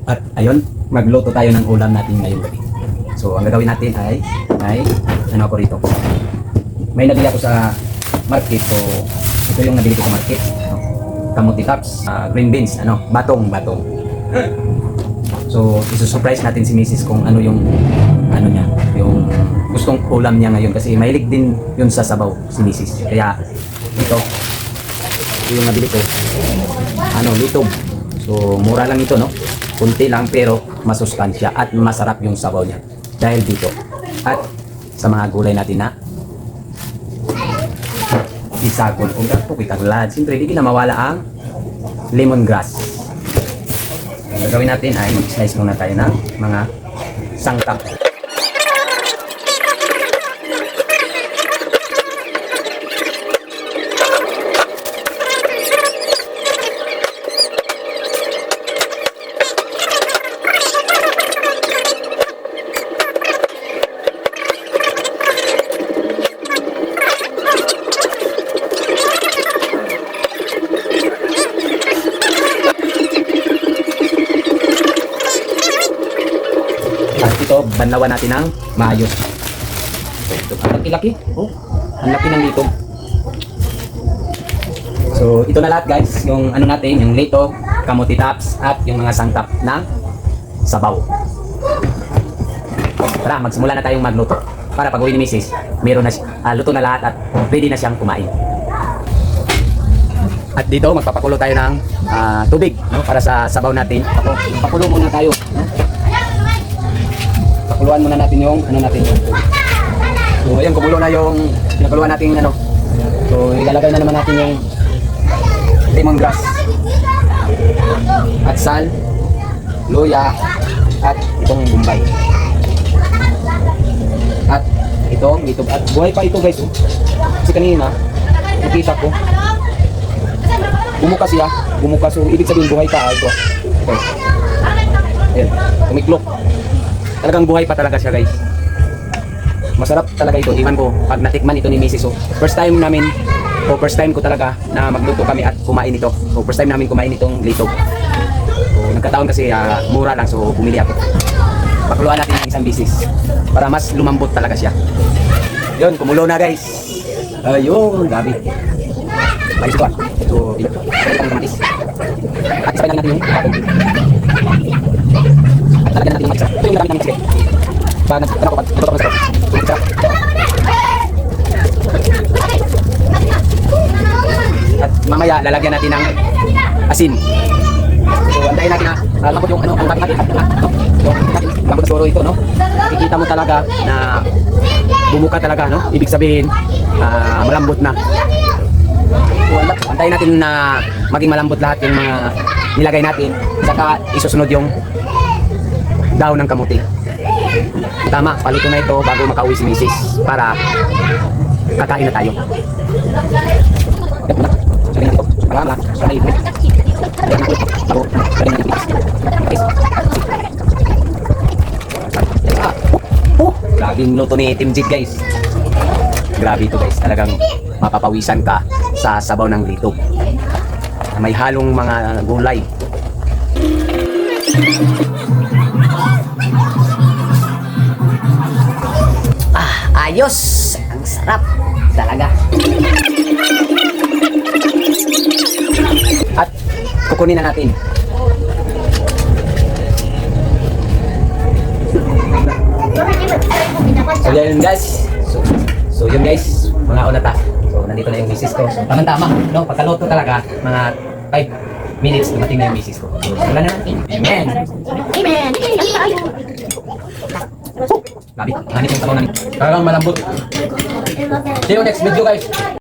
At ayun, magluto tayo ng ulam natin ngayong gabi. So ang gagawin natin ay ano ako rito. May nabili ako sa market, so ito yung nabili ko sa market. Kamuti tops, green beans, batong. So isusurprise natin si Mrs. kung ano yung niya, yung gustong ulam niya ngayon kasi mahilig din yun sa sabaw si Mrs. Kaya ito yung nabili ko. Litog. So mura lang ito, no? Kunti lang pero masustansya at masarap yung sabaw niya dahil dito. At sa mga gulay natin na isagol kung kitaglad. Siyempre, di na mawala ang lemongrass. Ang gagawin natin ay mag-slice muna tayo ng mga sangkap. Ito, banlawan natin ng maayos. Ito, ang laki-laki. Ang laki ng litog. So, ito na lahat guys. Yung natin, yung litog, kamuti tops, at yung mga sangkap ng sabaw. Tara, magsimula na tayong magluto. Para pag uwi ni Mrs., meron na luto na lahat at ready na siyang kumain. At dito, magpapakulo tayo ng tubig, para sa sabaw natin. Pakulo muna tayo. Pakuluan muna natin yung natin. So ayun, kumulo na yung pinakuluan natin So ilalagay na naman natin yung lemongrass at sal, luya at itong bombay. At itong litog. At buhay pa ito guys. Kasi kanina nakita ko bumuka siya. Bumuka, so ibig sabihin buhay pa ito. Okay. Ayan, tumiklok. Talagang buhay pa talaga siya guys. Masarap talaga ito. Iwan ko pag natikman ito ni Mrs. So first time ko talaga na magluto kami at kumain ito. So first time namin kumain itong litog. So nagkataon kasi mura lang, so bumili ako. Pakuluan natin ng isang bisis para mas lumambot talaga siya. Yun, kumulo na guys. Ayun, gabi. Malis ito So ito ang kamatis. At sabay na natin yung batong. Talaga natin yung matcha. Ito yung gamit namin sige. Pag nagtanong ko, ito ko masarap. At mamaya, lalagyan natin ng asin. So, antayin natin na lambot yung ang natin. Lambot na soro ito, no? Nakikita mo talaga na bumuka talaga, no? Ibig sabihin, malambot na. So, antayin natin na maging malambot lahat yung mga nilagay natin. Saka isusunod yung daon ng kamuti. Tama, paluto na ito bago makauwi si Mrs. para kakain na tayo. Grabing luto ni Team Jit guys. Grabe ito guys, talagang mapapawisan ka sa sabaw ng litog. May halong mga gulay. Ayos! Ang sarap talaga. At kukunin na natin. So yun guys. So yun guys, mga unata. So nandito na yung misis ko. So tama-tama, no? Pagkaluto talaga, mga 5 minutes dumating na yung misis ko. So wala na natin. Amen! Amen! Gabi, hanip yung sabaw namin. Talagang malambot. See you next video guys.